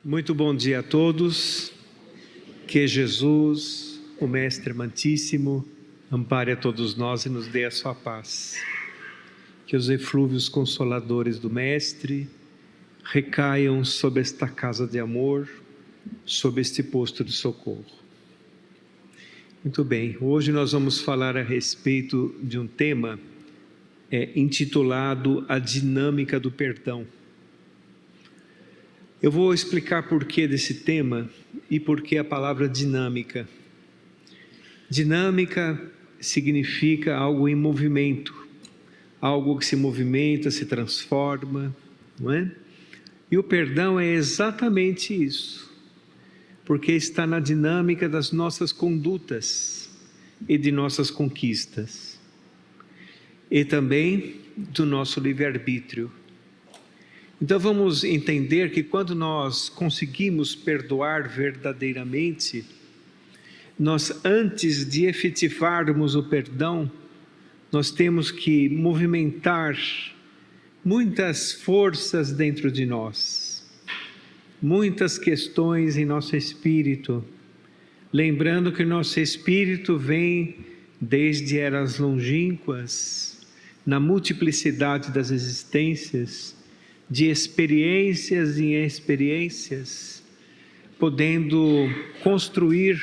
Muito bom dia a todos. Que Jesus, o Mestre amantíssimo, ampare a todos nós e nos dê a sua paz. Que os eflúvios consoladores do Mestre recaiam sobre esta casa de amor, sobre este posto de socorro. Muito bem, hoje nós vamos falar a respeito de um tema intitulado A Dinâmica do Perdão. Eu vou explicar por que desse tema e por que a palavra dinâmica. Dinâmica significa algo em movimento, algo que se movimenta, se transforma, não é? E o perdão é exatamente isso, porque está na dinâmica das nossas condutas e de nossas conquistas, e também do nosso livre-arbítrio. Então vamos entender que quando nós conseguimos perdoar verdadeiramente, nós, antes de efetivarmos o perdão, nós temos que movimentar muitas forças dentro de nós, muitas questões em nosso espírito, lembrando que nosso espírito vem desde eras longínquas, na multiplicidade das existências, de experiências em experiências, podendo construir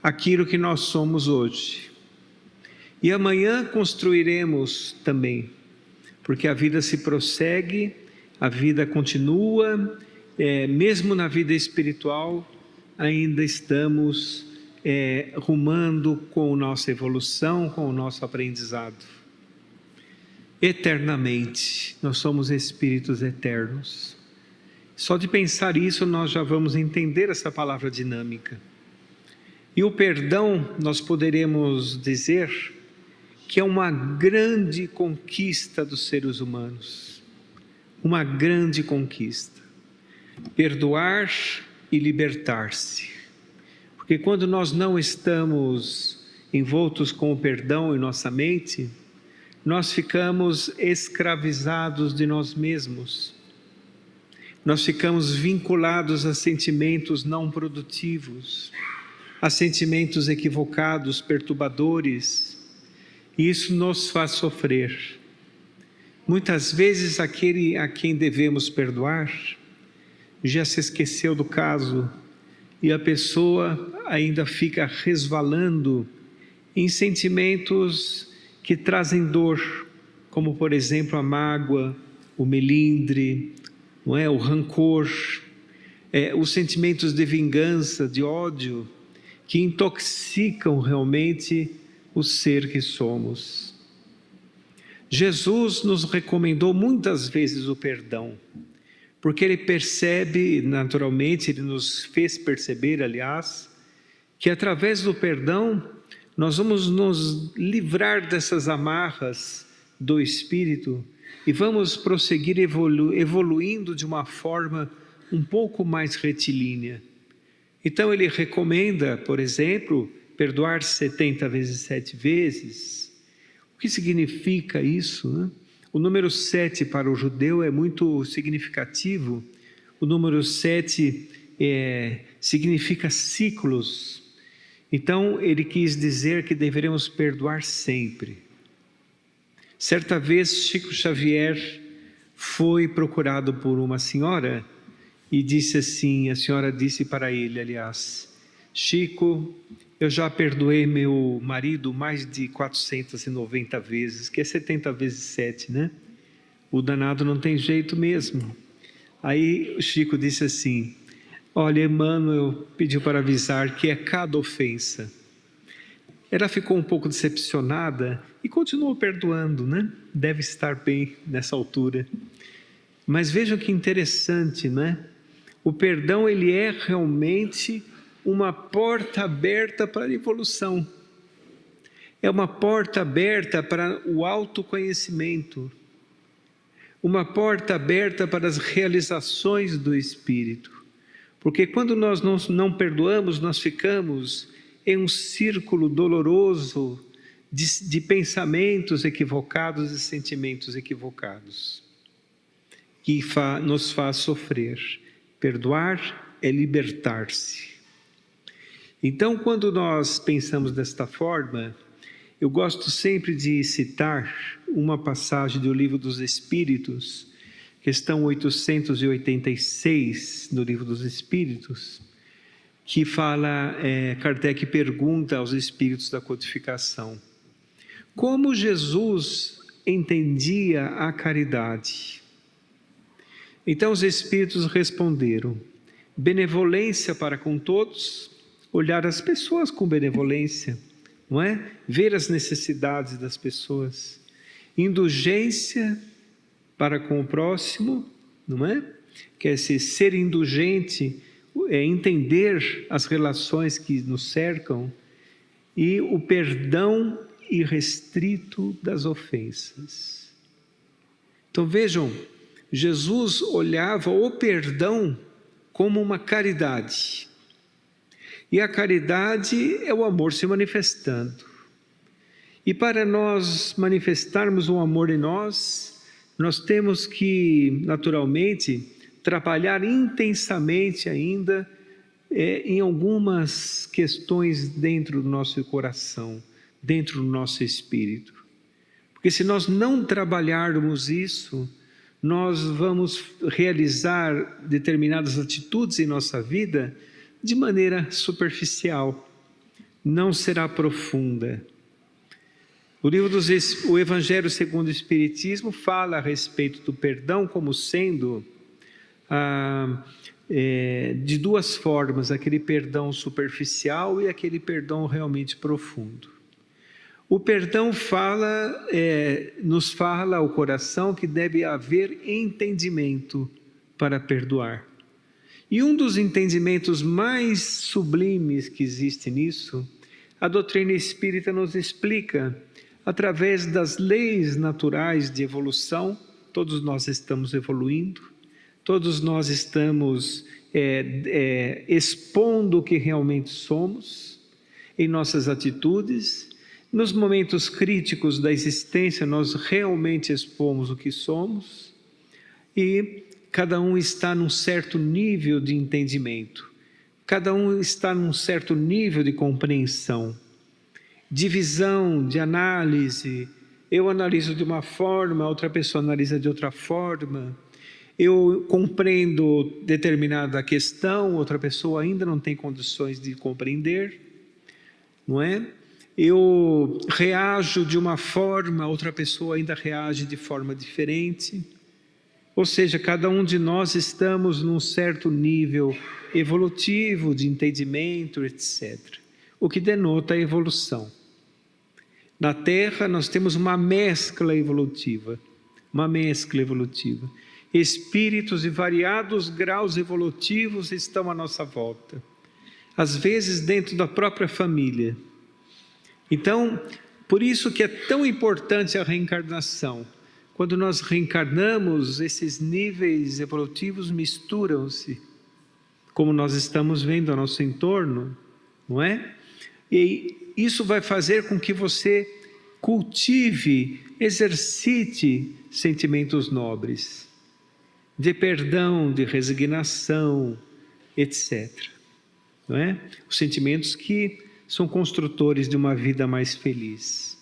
aquilo que nós somos hoje. E amanhã construiremos também, porque a vida se prossegue, a vida continua, mesmo na vida espiritual, ainda estamos rumando com nossa evolução, com o nosso aprendizado. Eternamente, nós somos espíritos eternos. Só de pensar isso nós já vamos entender essa palavra dinâmica. E o perdão, nós poderemos dizer que é uma grande conquista dos seres humanos. Uma grande conquista. Perdoar e libertar-se. Porque quando nós não estamos envoltos com o perdão em nossa mente, nós ficamos escravizados de nós mesmos. Nós ficamos vinculados a sentimentos não produtivos, a sentimentos equivocados, perturbadores, e isso nos faz sofrer. Muitas vezes aquele a quem devemos perdoar já se esqueceu do caso e a pessoa ainda fica resvalando em sentimentos que trazem dor, como por exemplo a mágoa, o melindre, não é? O rancor, os sentimentos de vingança, de ódio, que intoxicam realmente o ser que somos. Jesus nos recomendou muitas vezes o perdão, porque Ele percebe, naturalmente, Ele nos fez perceber, aliás, que através do perdão nós vamos nos livrar dessas amarras do Espírito e vamos prosseguir evoluindo de uma forma um pouco mais retilínea. Então ele recomenda, por exemplo, perdoar 70 vezes 7 vezes. O que significa isso, né? O número 7 para o judeu é muito significativo. O número 7 significa ciclos. Então, ele quis dizer que deveremos perdoar sempre. Certa vez, Chico Xavier foi procurado por uma senhora e disse assim, a senhora disse para ele, aliás, Chico, eu já perdoei meu marido mais de 490 vezes, que é 70 vezes 7, né? O danado não tem jeito mesmo. Aí o Chico disse assim, olha, Emmanuel pediu para avisar que é cada ofensa. Ela ficou um pouco decepcionada e continuou perdoando, né? Deve estar bem nessa altura. Mas vejam que interessante, né? O perdão, ele é realmente uma porta aberta para a evolução. É uma porta aberta para o autoconhecimento. Uma porta aberta para as realizações do Espírito. Porque quando nós não perdoamos, nós ficamos em um círculo doloroso de pensamentos equivocados e sentimentos equivocados, que nos faz sofrer. Perdoar é libertar-se. Então, quando nós pensamos desta forma, eu gosto sempre de citar uma passagem do Livro dos Espíritos, questão 886 do Livro dos Espíritos, que fala, Kardec pergunta aos espíritos da codificação, como Jesus entendia a caridade? Então os espíritos responderam, benevolência para com todos, olhar as pessoas com benevolência, não é? Ver as necessidades das pessoas, indulgência para com o próximo, não é? Que é ser indulgente, é entender as relações que nos cercam, e o perdão irrestrito das ofensas. Então vejam, Jesus olhava o perdão como uma caridade. E a caridade é o amor se manifestando. E para nós manifestarmos o amor em nós, nós temos que, naturalmente, trabalhar intensamente ainda em algumas questões dentro do nosso coração, dentro do nosso espírito. Porque se nós não trabalharmos isso, nós vamos realizar determinadas atitudes em nossa vida de maneira superficial, não será profunda. O Evangelho segundo o Espiritismo fala a respeito do perdão como sendo de duas formas, aquele perdão superficial e aquele perdão realmente profundo. O perdão nos fala ao coração que deve haver entendimento para perdoar. E um dos entendimentos mais sublimes que existe nisso, a doutrina espírita nos explica, através das leis naturais de evolução. Todos nós estamos evoluindo, todos nós estamos expondo o que realmente somos, em nossas atitudes. Nos momentos críticos da existência, nós realmente expomos o que somos, e cada um está num certo nível de entendimento, cada um está num certo nível de compreensão, de visão, de análise. Eu analiso de uma forma, outra pessoa analisa de outra forma. Eu compreendo determinada questão, outra pessoa ainda não tem condições de compreender, não é? Eu reajo de uma forma, outra pessoa ainda reage de forma diferente. Ou seja, cada um de nós estamos num certo nível evolutivo de entendimento, etc. O que denota a evolução. Na Terra nós temos uma mescla evolutiva. Espíritos de variados graus evolutivos estão à nossa volta. Às vezes dentro da própria família. Então, por isso que é tão importante a reencarnação. Quando nós reencarnamos, esses níveis evolutivos misturam-se, como nós estamos vendo ao nosso entorno, não é? E isso vai fazer com que você cultive, exercite sentimentos nobres, de perdão, de resignação, etc. Não é? Os sentimentos que são construtores de uma vida mais feliz.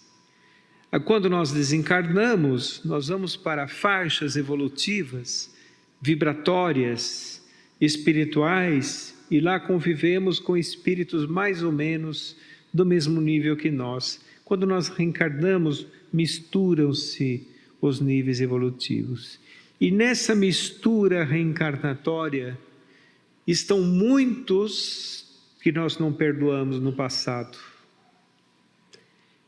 Quando nós desencarnamos, nós vamos para faixas evolutivas, vibratórias, espirituais, e lá convivemos com espíritos mais ou menos do mesmo nível que nós. Quando nós reencarnamos, misturam-se os níveis evolutivos. E nessa mistura reencarnatória estão muitos que nós não perdoamos no passado.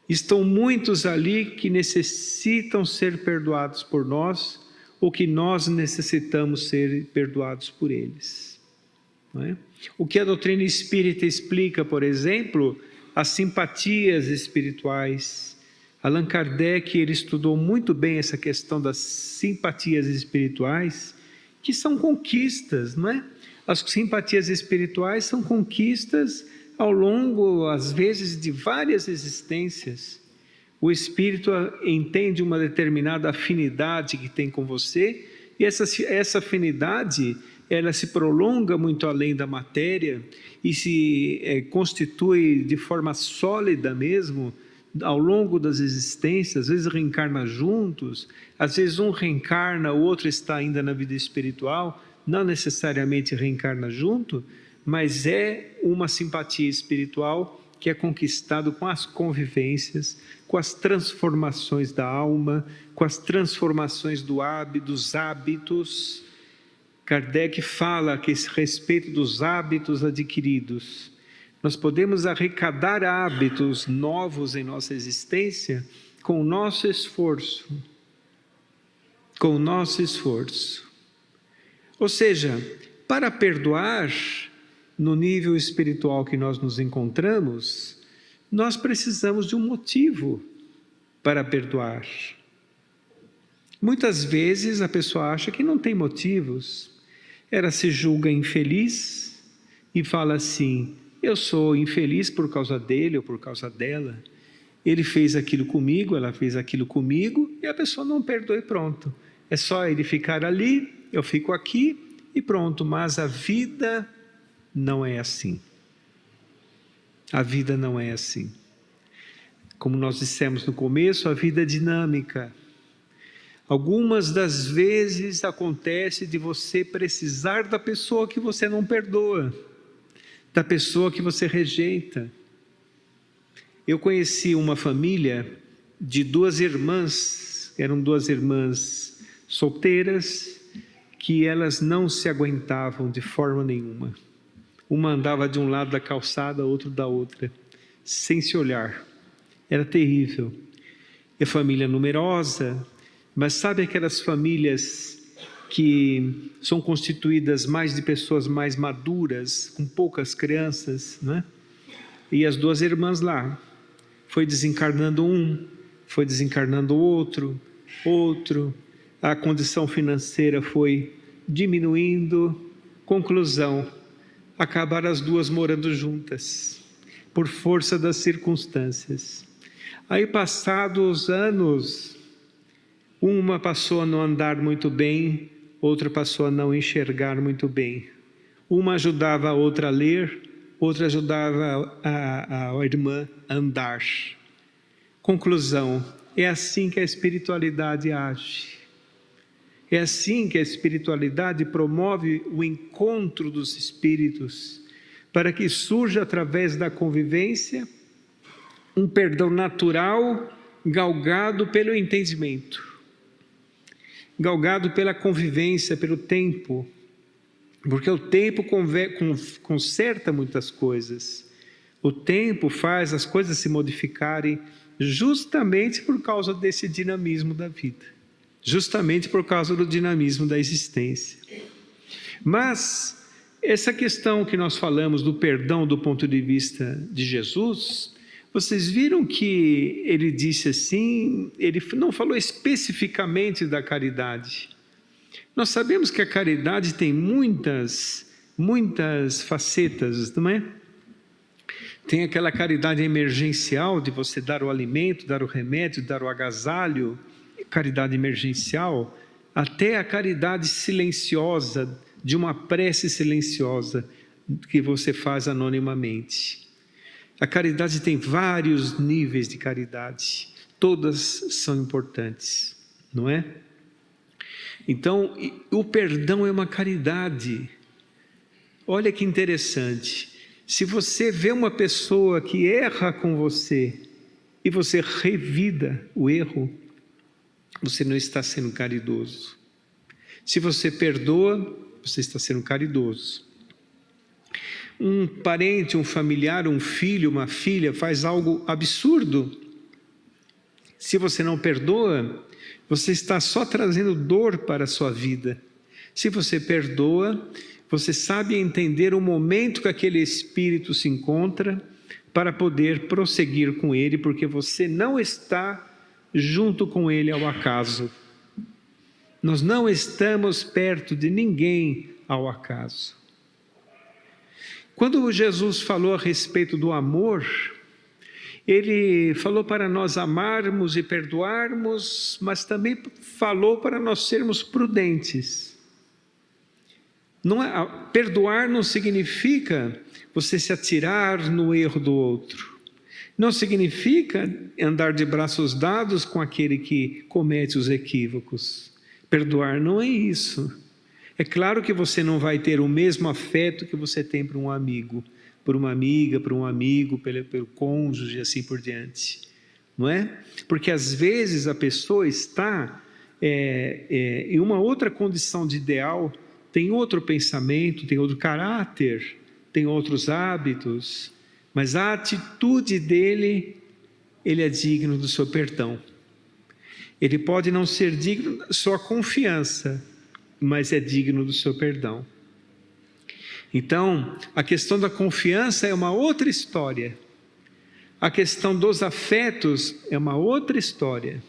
Estão muitos ali que necessitam ser perdoados por nós, ou que nós necessitamos ser perdoados por eles. Não é? O que a doutrina espírita explica, por exemplo, as simpatias espirituais. Allan Kardec, ele estudou muito bem essa questão das simpatias espirituais, que são conquistas, não é? As simpatias espirituais são conquistas ao longo, às vezes, de várias existências. O espírito entende uma determinada afinidade que tem com você, e essa afinidade ela se prolonga muito além da matéria e se constitui de forma sólida mesmo ao longo das existências, às vezes reencarna juntos, às vezes um reencarna, o outro está ainda na vida espiritual, não necessariamente reencarna junto, mas é uma simpatia espiritual que é conquistado com as convivências, com as transformações da alma, com as transformações dos hábitos. Kardec fala a esse respeito dos hábitos adquiridos. Nós podemos arrecadar hábitos novos em nossa existência com o nosso esforço. Com o nosso esforço. Ou seja, para perdoar, no nível espiritual que nós nos encontramos, nós precisamos de um motivo para perdoar. Muitas vezes a pessoa acha que não tem motivos. Ela se julga infeliz e fala assim: eu sou infeliz por causa dele ou por causa dela. Ele fez aquilo comigo, ela fez aquilo comigo, e a pessoa não perdoa e pronto. É só ele ficar ali, eu fico aqui e pronto. Mas a vida não é assim. A vida não é assim. Como nós dissemos no começo, a vida é dinâmica. Algumas das vezes acontece de você precisar da pessoa que você não perdoa, da pessoa que você rejeita. Eu conheci uma família de duas irmãs, eram duas irmãs solteiras, que elas não se aguentavam de forma nenhuma. Uma andava de um lado da calçada, outro da outra, sem se olhar. Era terrível. É família numerosa, mas sabe aquelas famílias que são constituídas mais de pessoas mais maduras, com poucas crianças, né? E as duas irmãs lá, foi desencarnando um, foi desencarnando outro, a condição financeira foi diminuindo, conclusão, acabaram as duas morando juntas, por força das circunstâncias. Aí, passados anos, uma passou a não andar muito bem, outra passou a não enxergar muito bem. Uma ajudava a outra a ler, outra ajudava a irmã a andar. Conclusão, é assim que a espiritualidade age. É assim que a espiritualidade promove o encontro dos espíritos, para que surja através da convivência um perdão natural, galgado pelo entendimento, galgado pela convivência, pelo tempo, porque o tempo conserta muitas coisas. O tempo faz as coisas se modificarem justamente por causa desse dinamismo da vida, justamente por causa do dinamismo da existência. Mas essa questão que nós falamos do perdão do ponto de vista de Jesus, vocês viram que ele disse assim, ele não falou especificamente da caridade. Nós sabemos que a caridade tem muitas facetas, não é? Tem aquela caridade emergencial de você dar o alimento, dar o remédio, dar o agasalho, caridade emergencial, até a caridade silenciosa, de uma prece silenciosa que você faz anonimamente. A caridade tem vários níveis de caridade, todas são importantes, não é? Então, o perdão é uma caridade. Olha que interessante, se você vê uma pessoa que erra com você e você revida o erro, você não está sendo caridoso. Se você perdoa, você está sendo caridoso. Um parente, um familiar, um filho, uma filha faz algo absurdo. Se você não perdoa, você está só trazendo dor para a sua vida. Se você perdoa, você sabe entender o momento que aquele espírito se encontra para poder prosseguir com ele, porque você não está junto com ele ao acaso. Nós não estamos perto de ninguém ao acaso. Quando Jesus falou a respeito do amor, ele falou para nós amarmos e perdoarmos, mas também falou para nós sermos prudentes. Perdoar não significa você se atirar no erro do outro. Não significa andar de braços dados com aquele que comete os equívocos. Perdoar não é isso. É claro que você não vai ter o mesmo afeto que você tem por um amigo, por uma amiga, por um amigo, pelo cônjuge e assim por diante. Não é? Porque às vezes a pessoa está em uma outra condição de ideal, tem outro pensamento, tem outro caráter, tem outros hábitos, mas a atitude dele, ele é digno do seu perdão. Ele pode não ser digno da sua confiança, mas é digno do seu perdão. Então, a questão da confiança é uma outra história. A questão dos afetos é uma outra história.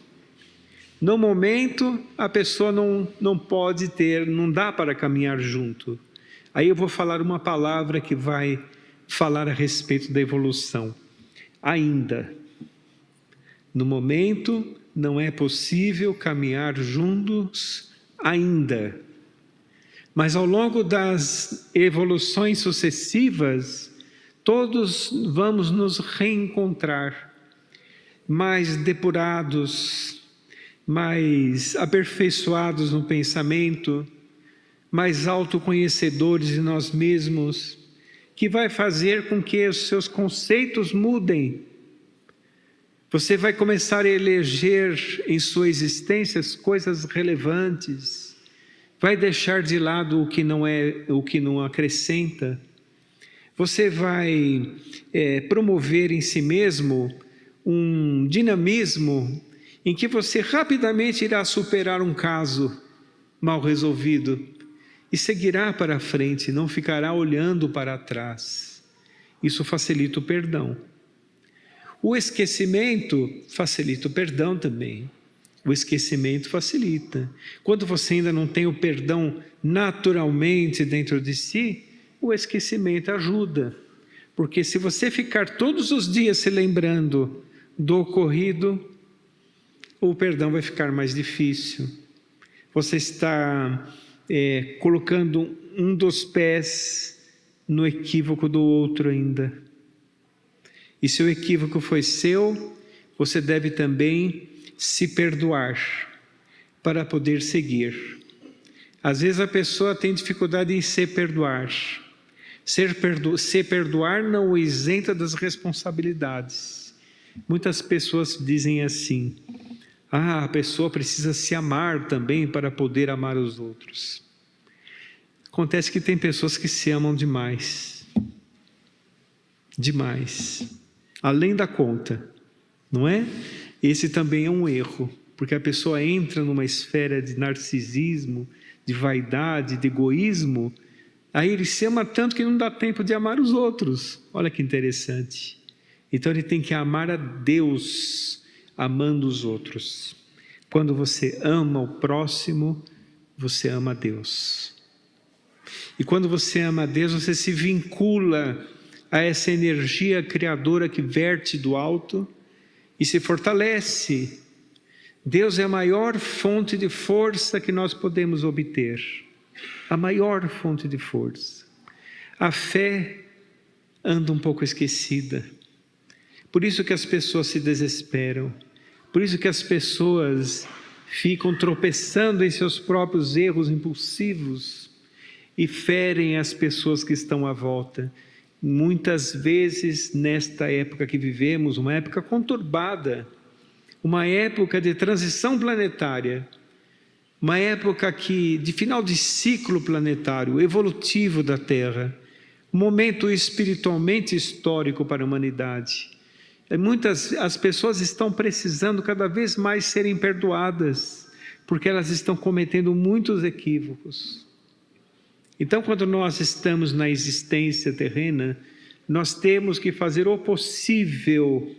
No momento, a pessoa não pode ter, não dá para caminhar junto. Aí eu vou falar uma palavra que vai falar a respeito da evolução. Ainda. No momento, não é possível caminhar juntos ainda. Mas ao longo das evoluções sucessivas, todos vamos nos reencontrar, mais depurados, mais aperfeiçoados no pensamento, mais autoconhecedores de nós mesmos, que vai fazer com que os seus conceitos mudem. Você vai começar a eleger em sua existência as coisas relevantes, vai deixar de lado o que não acrescenta. Você vai promover em si mesmo um dinamismo em que você rapidamente irá superar um caso mal resolvido e seguirá para frente, não ficará olhando para trás. Isso facilita o perdão. O esquecimento facilita o perdão também. O esquecimento facilita. Quando você ainda não tem o perdão naturalmente dentro de si, o esquecimento ajuda. Porque se você ficar todos os dias se lembrando do ocorrido, o perdão vai ficar mais difícil. Você está colocando um dos pés no equívoco do outro ainda. E se o equívoco foi seu, você deve também se perdoar para poder seguir. Às vezes a pessoa tem dificuldade em se perdoar. Se perdoar não o isenta das responsabilidades. Muitas pessoas dizem assim: a pessoa precisa se amar também para poder amar os outros. Acontece que tem pessoas que se amam demais. Demais. Além da conta, não é? Esse também é um erro, porque a pessoa entra numa esfera de narcisismo, de vaidade, de egoísmo, aí ele se ama tanto que não dá tempo de amar os outros. Olha que interessante. Então ele tem que amar a Deus, amando os outros. Quando você ama o próximo, você ama a Deus. E quando você ama a Deus, você se vincula a essa energia criadora que verte do alto e se fortalece. Deus é a maior fonte de força que nós podemos obter. A maior fonte de força. A fé anda um pouco esquecida. Por isso que as pessoas se desesperam. Por isso que as pessoas ficam tropeçando em seus próprios erros impulsivos e ferem as pessoas que estão à volta. Muitas vezes, nesta época que vivemos, uma época conturbada, uma época de transição planetária, uma época de final de ciclo planetário, evolutivo da Terra, um momento espiritualmente histórico para a humanidade. As pessoas estão precisando cada vez mais serem perdoadas, porque elas estão cometendo muitos equívocos. Então, quando nós estamos na existência terrena, nós temos que fazer o possível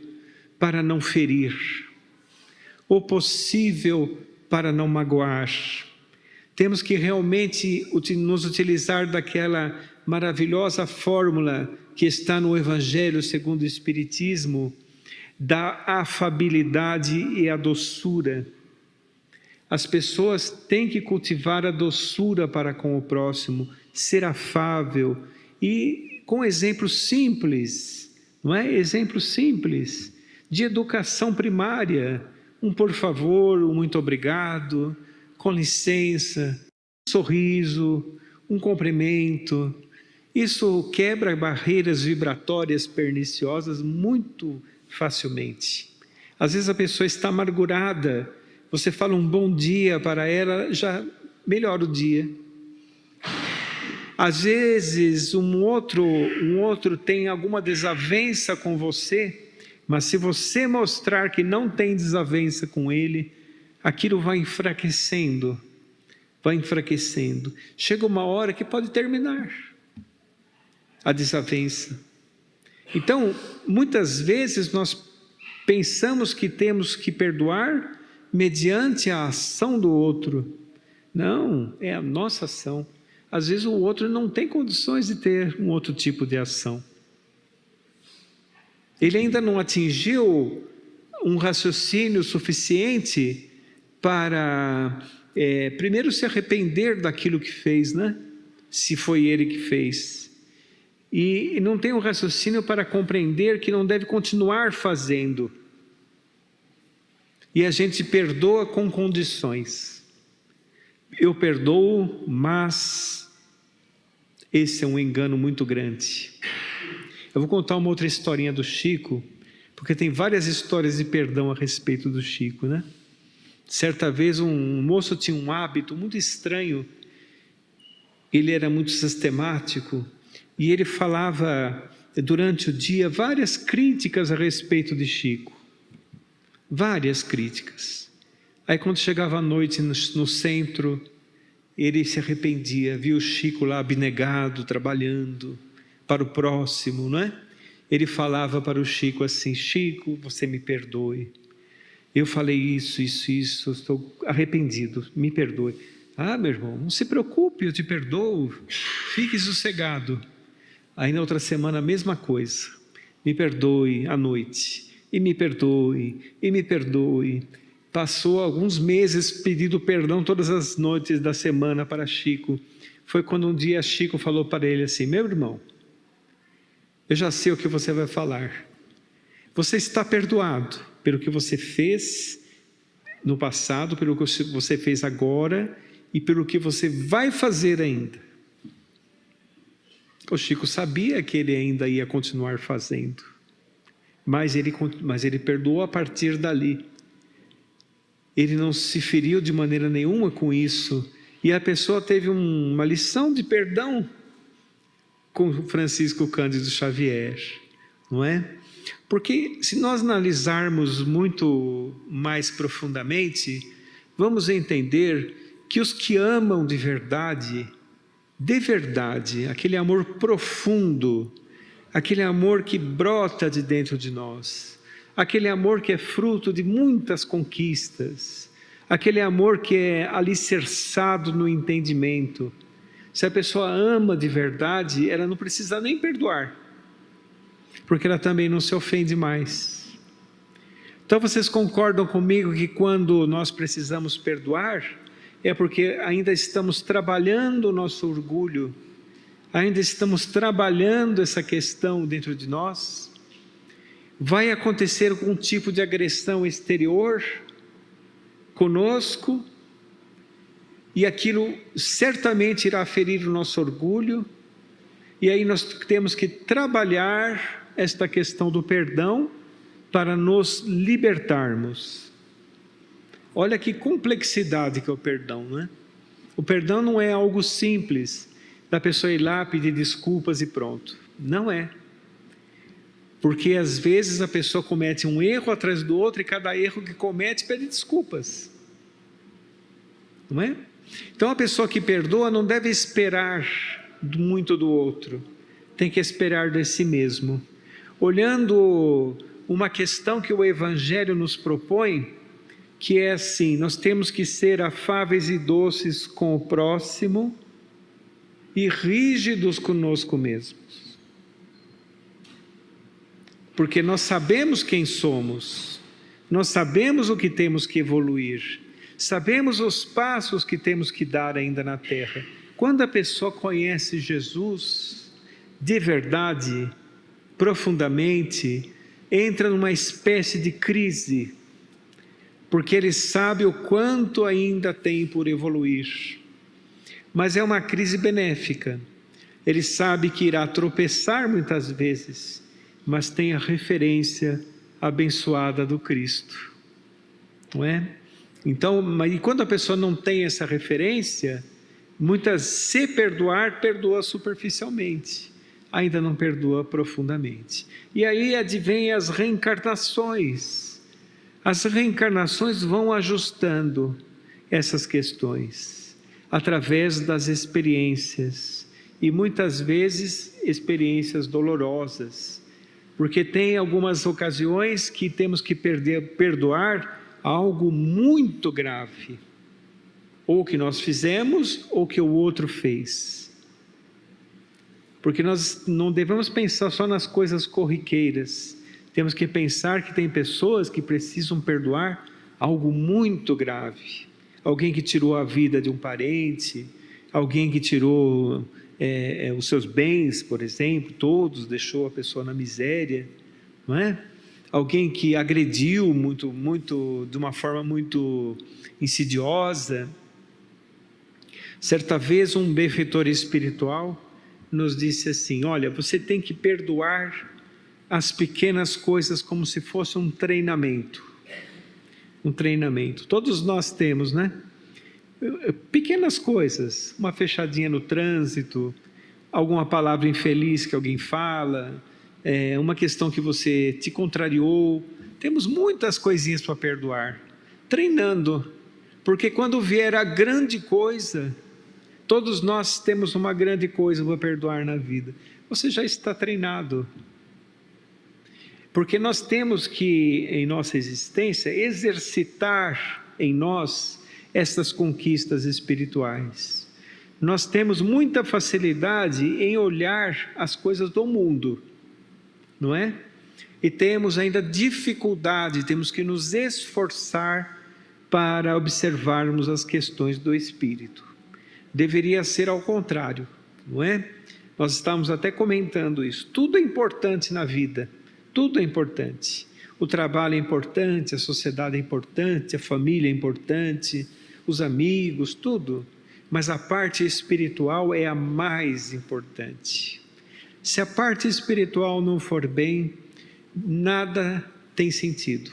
para não ferir, o possível para não magoar. Temos que realmente nos utilizar daquela maravilhosa fórmula que está no Evangelho segundo o Espiritismo, da afabilidade e a doçura. As pessoas têm que cultivar a doçura para com o próximo, ser afável e com exemplos simples, não é? Exemplos simples de educação primária, um por favor, um muito obrigado, com licença, um sorriso, um cumprimento. Isso quebra barreiras vibratórias perniciosas muito facilmente. Às vezes a pessoa está amargurada, você fala um bom dia para ela, já melhora o dia. Às vezes um outro tem alguma desavença com você, mas se você mostrar que não tem desavença com ele, aquilo vai enfraquecendo, vai enfraquecendo. Chega uma hora que pode terminar a desavença. Então, muitas vezes nós pensamos que temos que perdoar mediante a ação do outro. Não, é a nossa ação. Às vezes o outro não tem condições de ter um outro tipo de ação. Ele ainda não atingiu um raciocínio suficiente para, primeiro, se arrepender daquilo que fez, né? Se foi ele que fez. E não tem um raciocínio para compreender que não deve continuar fazendo. E a gente perdoa com condições. Eu perdoo, mas esse é um engano muito grande. Eu vou contar uma outra historinha do Chico, porque tem várias histórias de perdão a respeito do Chico, né? Certa vez um moço tinha um hábito muito estranho, ele era muito sistemático, e ele falava durante o dia várias críticas a respeito de Chico. Várias críticas. Aí quando chegava à noite no centro, ele se arrependia, via o Chico lá abnegado, trabalhando para o próximo, não é? Ele falava para o Chico assim: Chico, você me perdoe. Eu falei isso, estou arrependido, me perdoe. Ah, meu irmão, não se preocupe, eu te perdoo, fique sossegado. Aí na outra semana a mesma coisa, me perdoe à noite, e me perdoe, e me perdoe. Passou alguns meses pedindo perdão todas as noites da semana para Chico. Foi quando um dia Chico falou para ele assim: meu irmão, eu já sei o que você vai falar. Você está perdoado pelo que você fez no passado, pelo que você fez agora e pelo que você vai fazer ainda. O Chico sabia que ele ainda ia continuar fazendo, mas ele perdoou a partir dali. Ele não se feriu de maneira nenhuma com isso, e a pessoa teve uma lição de perdão com Francisco Cândido Xavier, não é? Porque se nós analisarmos muito mais profundamente, vamos entender que os que amam de verdade, aquele amor profundo, aquele amor que brota de dentro de nós, aquele amor que é fruto de muitas conquistas, aquele amor que é alicerçado no entendimento. Se a pessoa ama de verdade, ela não precisa nem perdoar, porque ela também não se ofende mais. Então vocês concordam comigo que quando nós precisamos perdoar, é porque ainda estamos trabalhando o nosso orgulho, ainda estamos trabalhando essa questão dentro de nós? Vai acontecer algum tipo de agressão exterior conosco, e aquilo certamente irá ferir o nosso orgulho, e aí nós temos que trabalhar esta questão do perdão para nos libertarmos. Olha que complexidade que é o perdão, não é? O perdão não é algo simples, da pessoa ir lá pedir desculpas e pronto. Não é. Porque às vezes a pessoa comete um erro atrás do outro, e cada erro que comete pede desculpas. Não é? Então a pessoa que perdoa não deve esperar muito do outro, tem que esperar de si mesmo. Olhando uma questão que o Evangelho nos propõe, que é assim: nós temos que ser afáveis e doces com o próximo e rígidos conosco mesmos. Porque nós sabemos quem somos, nós sabemos o que temos que evoluir, sabemos os passos que temos que dar ainda na terra. Quando a pessoa conhece Jesus de verdade, profundamente, entra numa espécie de crise, porque ele sabe o quanto ainda tem por evoluir. Mas é uma crise benéfica. Ele sabe que irá tropeçar muitas vezes, mas tem a referência abençoada do Cristo, não é? Então, e quando a pessoa não tem essa referência, muitas, se perdoar, perdoa superficialmente, ainda não perdoa profundamente. E aí advém as reencarnações. As reencarnações vão ajustando essas questões, através das experiências, e muitas vezes experiências dolorosas, porque tem algumas ocasiões que temos que perdoar algo muito grave, ou que nós fizemos, ou que o outro fez. Porque nós não devemos pensar só nas coisas corriqueiras, temos que pensar que tem pessoas que precisam perdoar algo muito grave. Alguém que tirou a vida de um parente, alguém que tirou os seus bens, por exemplo, todos, deixou a pessoa na miséria, não é? Alguém que agrediu de uma forma muito insidiosa. Certa vez um benfeitor espiritual nos disse assim: olha, você tem que perdoar as pequenas coisas como se fosse um treinamento. Um treinamento. Todos nós temos, né? Pequenas coisas, uma fechadinha no trânsito, alguma palavra infeliz que alguém fala, uma questão que você te contrariou. Temos muitas coisinhas para perdoar, treinando, porque quando vier a grande coisa, todos nós temos uma grande coisa para perdoar na vida, você já está treinado, porque nós temos que, em nossa existência, exercitar em nós essas conquistas espirituais. Nós temos muita facilidade em olhar as coisas do mundo, não é? E temos ainda dificuldade, temos que nos esforçar para observarmos as questões do espírito. Deveria ser ao contrário, não é? Nós estamos até comentando isso. Tudo é importante na vida, tudo é importante. O trabalho é importante, a sociedade é importante, a família é importante, os amigos, tudo. Mas a parte espiritual é a mais importante. Se a parte espiritual não for bem, nada tem sentido.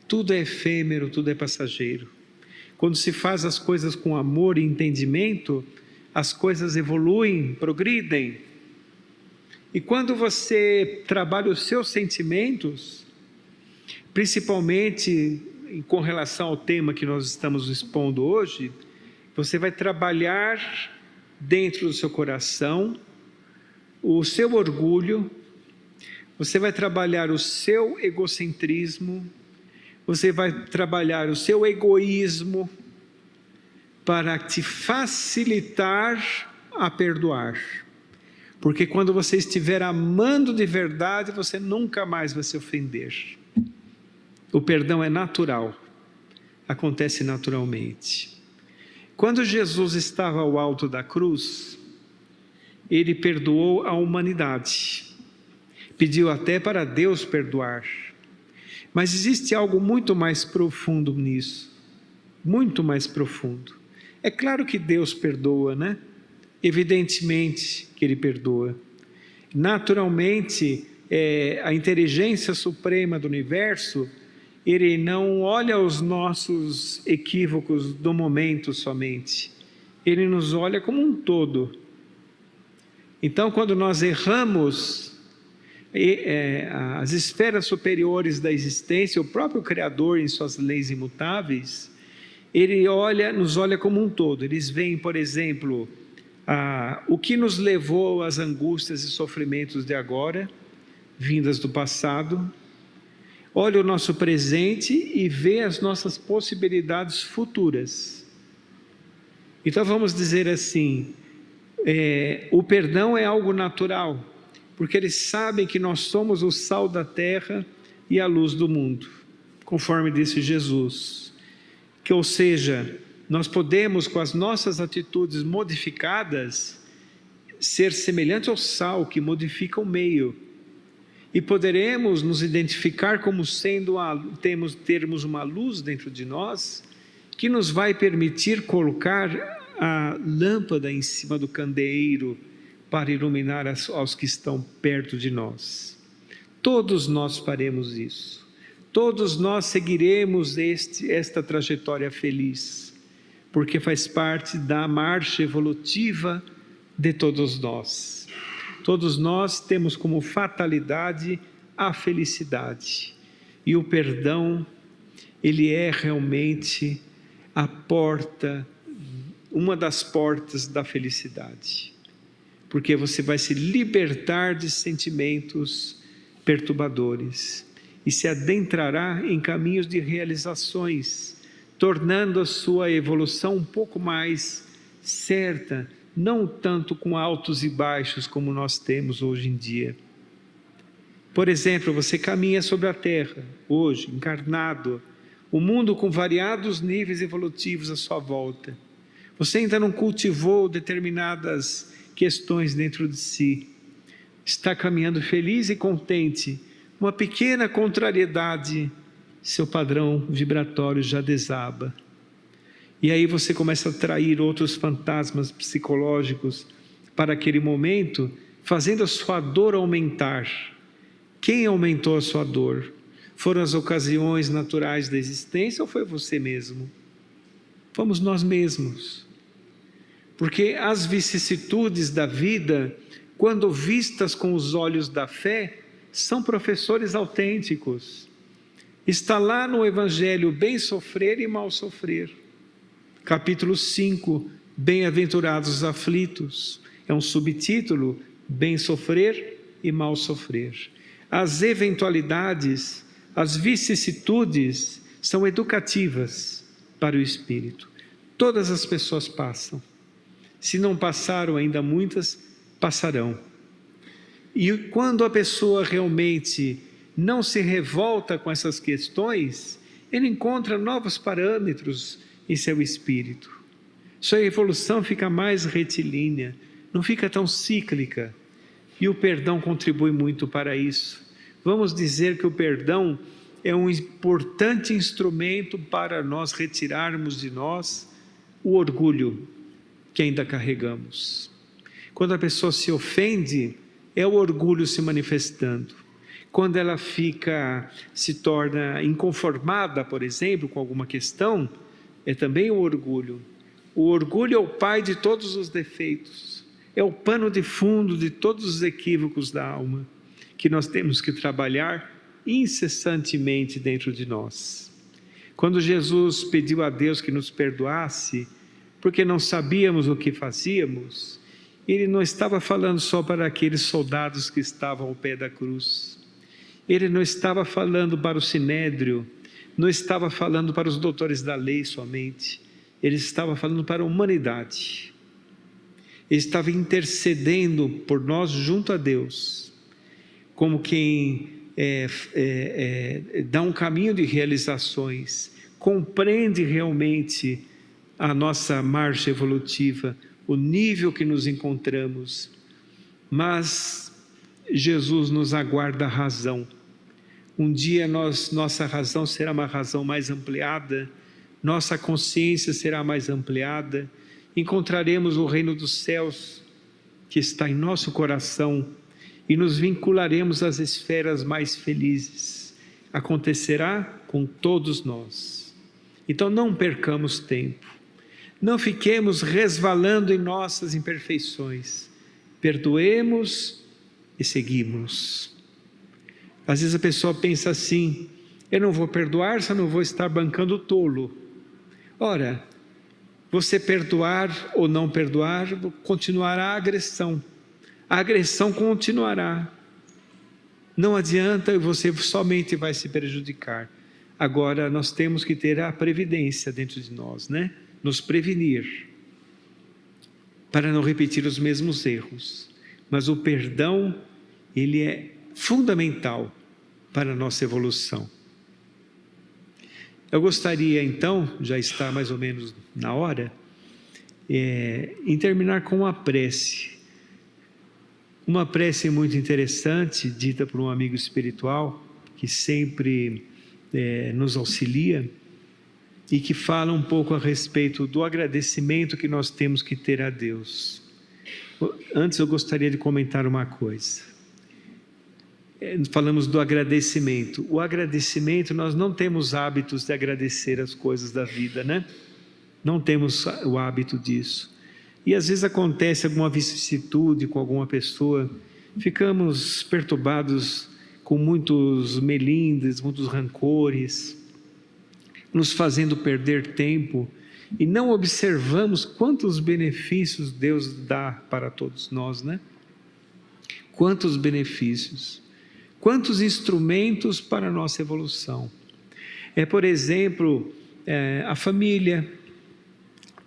Tudo é efêmero, tudo é passageiro. Quando se faz as coisas com amor e entendimento, as coisas evoluem, progridem. E quando você trabalha os seus sentimentos, principalmente com relação ao tema que nós estamos expondo hoje, você vai trabalhar dentro do seu coração o seu orgulho, você vai trabalhar o seu egocentrismo, você vai trabalhar o seu egoísmo para te facilitar a perdoar. Porque quando você estiver amando de verdade, você nunca mais vai se ofender. O perdão é natural, acontece naturalmente. Quando Jesus estava ao alto da cruz, ele perdoou a humanidade, pediu até para Deus perdoar. Mas existe algo muito mais profundo nisso, muito mais profundo. É claro que Deus perdoa, né? Evidentemente que Ele perdoa. Naturalmente, a inteligência suprema do universo, Ele não olha os nossos equívocos do momento somente. Ele nos olha como um todo. Então, quando nós erramos, as esferas superiores da existência, o próprio Criador em suas leis imutáveis, Ele nos olha como um todo. Eles veem, por exemplo, o que nos levou às angústias e sofrimentos de agora, vindas do passado, olha o nosso presente e vê as nossas possibilidades futuras. Então vamos dizer assim, o perdão é algo natural, porque eles sabem que nós somos o sal da terra e a luz do mundo, conforme disse Jesus. que, ou seja, nós podemos, com as nossas atitudes modificadas, ser semelhantes ao sal que modifica o meio. E poderemos nos identificar como sendo termos uma luz dentro de nós que nos vai permitir colocar a lâmpada em cima do candeeiro para iluminar aos que estão perto de nós. Todos nós faremos isso. Todos nós seguiremos esta trajetória feliz, porque faz parte da marcha evolutiva de todos nós. Todos nós temos como fatalidade a felicidade. E o perdão, ele é realmente a porta, uma das portas da felicidade. Porque você vai se libertar de sentimentos perturbadores e se adentrará em caminhos de realizações, tornando a sua evolução um pouco mais certa, não tanto com altos e baixos como nós temos hoje em dia. Por exemplo, você caminha sobre a terra, hoje, encarnado, o mundo com variados níveis evolutivos à sua volta. Você ainda não cultivou determinadas questões dentro de si. Está caminhando feliz e contente. Uma pequena contrariedade, seu padrão vibratório já desaba. E aí você começa a atrair outros fantasmas psicológicos para aquele momento, fazendo a sua dor aumentar. Quem aumentou a sua dor? Foram as ocasiões naturais da existência ou foi você mesmo? Fomos nós mesmos. Porque as vicissitudes da vida, quando vistas com os olhos da fé, são professores autênticos. Está lá no Evangelho, bem sofrer e mal sofrer. Capítulo 5, Bem-aventurados os aflitos. É um subtítulo, bem sofrer e mal sofrer. As eventualidades, as vicissitudes são educativas para o espírito. Todas as pessoas passam. Se não passaram ainda, muitas passarão. E quando a pessoa realmente não se revolta com essas questões, ele encontra novos parâmetros em seu espírito. Sua evolução fica mais retilínea, não fica tão cíclica. E o perdão contribui muito para isso. Vamos dizer que o perdão é um importante instrumento para nós retirarmos de nós o orgulho que ainda carregamos. Quando a pessoa se ofende, é o orgulho se manifestando. Quando ela se torna inconformada, por exemplo, com alguma questão, é também o orgulho. O orgulho é o pai de todos os defeitos, é o pano de fundo de todos os equívocos da alma, que nós temos que trabalhar incessantemente dentro de nós. Quando Jesus pediu a Deus que nos perdoasse, porque não sabíamos o que fazíamos, Ele não estava falando só para aqueles soldados que estavam ao pé da cruz. Ele não estava falando para o sinédrio, não estava falando para os doutores da lei somente. Ele estava falando para a humanidade. Ele estava intercedendo por nós junto a Deus, como quem dá um caminho de realizações, compreende realmente a nossa marcha evolutiva, o nível que nos encontramos, mas Jesus nos aguarda a razão. Um dia nossa razão será uma razão mais ampliada, nossa consciência será mais ampliada, encontraremos o reino dos céus que está em nosso coração e nos vincularemos às esferas mais felizes. Acontecerá com todos nós. Então não percamos tempo, não fiquemos resvalando em nossas imperfeições, perdoemos e seguimos. Às vezes a pessoa pensa assim: eu não vou perdoar se eu não vou estar bancando o tolo. Ora, você perdoar ou não perdoar, continuará a agressão continuará. Não adianta, você somente vai se prejudicar. Agora nós temos que ter a previdência dentro de nós, né? Nos prevenir, para não repetir os mesmos erros. Mas o perdão, ele é fundamental para a nossa evolução. Eu gostaria então, já está mais ou menos na hora, em terminar com uma prece. Uma prece muito interessante, dita por um amigo espiritual, que sempre nos auxilia, e que fala um pouco a respeito do agradecimento que nós temos que ter a Deus. Antes eu gostaria de comentar uma coisa. Falamos do agradecimento. O agradecimento, nós não temos hábitos de agradecer as coisas da vida, né? Não temos o hábito disso. E às vezes acontece alguma vicissitude com alguma pessoa, ficamos perturbados com muitos melindres, muitos rancores, nos fazendo perder tempo e não observamos quantos benefícios Deus dá para todos nós, né? Quantos benefícios, quantos instrumentos para a nossa evolução. Por exemplo, a família,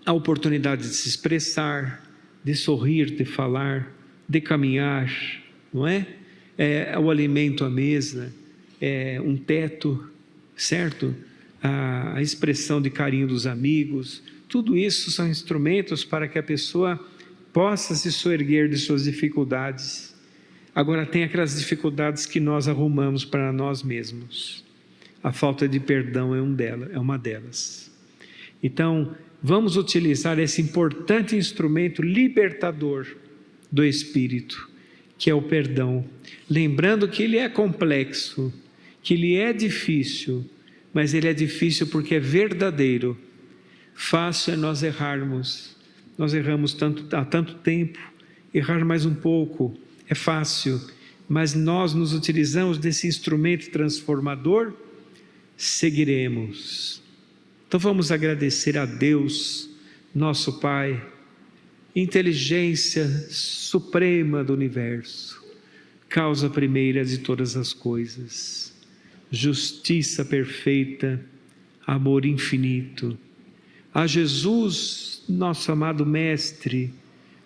a oportunidade de se expressar, de sorrir, de falar, de caminhar, não é? O alimento à mesa, um teto, certo? A expressão de carinho dos amigos, tudo isso são instrumentos para que a pessoa possa se soerguer de suas dificuldades. Agora tem aquelas dificuldades que nós arrumamos para nós mesmos. A falta de perdão é uma delas. Então, vamos utilizar esse importante instrumento libertador do Espírito, que é o perdão. Lembrando que ele é complexo, que ele é difícil, mas ele é difícil porque é verdadeiro. Fácil é nós errarmos. Nós erramos há tanto tempo, errar mais um pouco é fácil, mas nós nos utilizamos desse instrumento transformador, seguiremos. Então vamos agradecer a Deus, nosso Pai, inteligência suprema do universo, causa primeira de todas as coisas, justiça perfeita, amor infinito. A Jesus, nosso amado Mestre,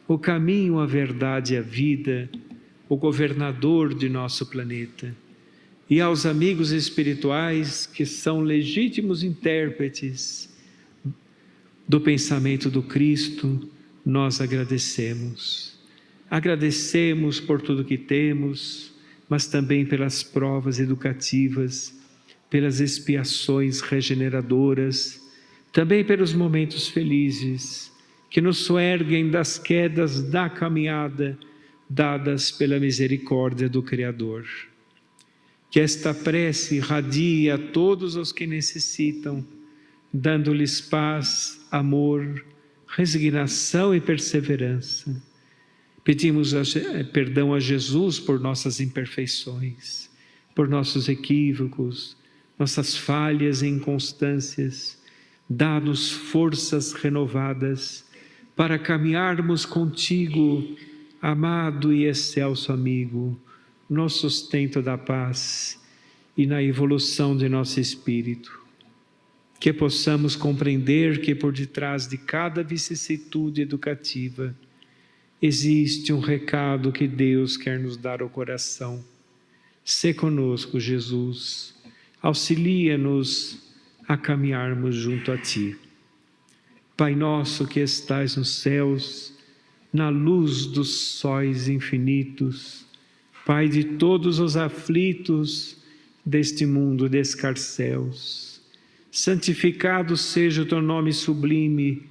o caminho, a verdade e a vida, o governador de nosso planeta. E aos amigos espirituais que são legítimos intérpretes do pensamento do Cristo, nós agradecemos. Agradecemos por tudo que temos, mas também pelas provas educativas, pelas expiações regeneradoras, também pelos momentos felizes que nos soerguem das quedas da caminhada dadas pela misericórdia do Criador. Que esta prece irradie a todos os que necessitam, dando-lhes paz, amor, resignação e perseverança. Pedimos perdão a Jesus por nossas imperfeições, por nossos equívocos, nossas falhas e inconstâncias. Dá-nos forças renovadas para caminharmos contigo, amado e excelso amigo, no sustento da paz e na evolução de nosso espírito. Que possamos compreender que por detrás de cada vicissitude educativa existe um recado que Deus quer nos dar ao coração. Sê conosco, Jesus, auxilia-nos a caminharmos junto a Ti. Pai nosso que estais nos céus, na luz dos sóis infinitos, Pai de todos os aflitos deste mundo de escarcéus, santificado seja o Teu nome sublime,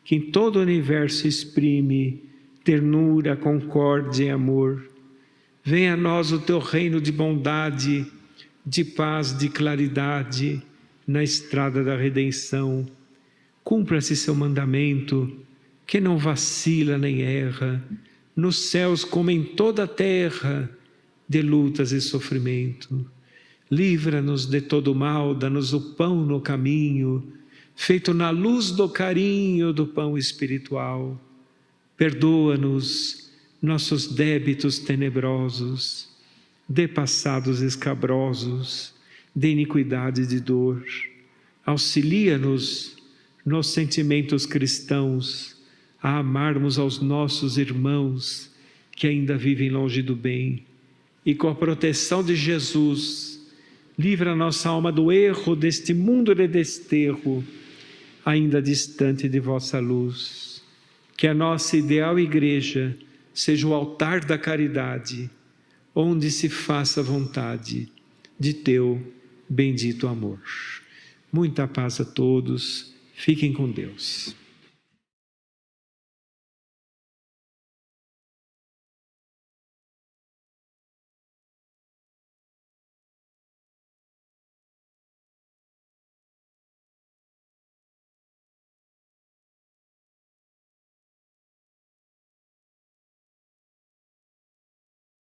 que em todo o universo exprime ternura, concórdia e amor. Venha a nós o Teu reino de bondade, de paz, de claridade, na estrada da redenção. Cumpra-se Seu mandamento, que não vacila nem erra, nos céus como em toda a terra, de lutas e sofrimento. Livra-nos de todo mal, dá-nos o pão no caminho, feito na luz do carinho do pão espiritual. Perdoa-nos nossos débitos tenebrosos, de passados escabrosos, de iniquidade e de dor. Auxilia-nos nos sentimentos cristãos, a amarmos aos nossos irmãos que ainda vivem longe do bem, e com a proteção de Jesus, livra a nossa alma do erro deste mundo de desterro, ainda distante de vossa luz. Que a nossa ideal igreja seja o altar da caridade, onde se faça a vontade de teu bendito amor. Muita paz a todos, fiquem com Deus.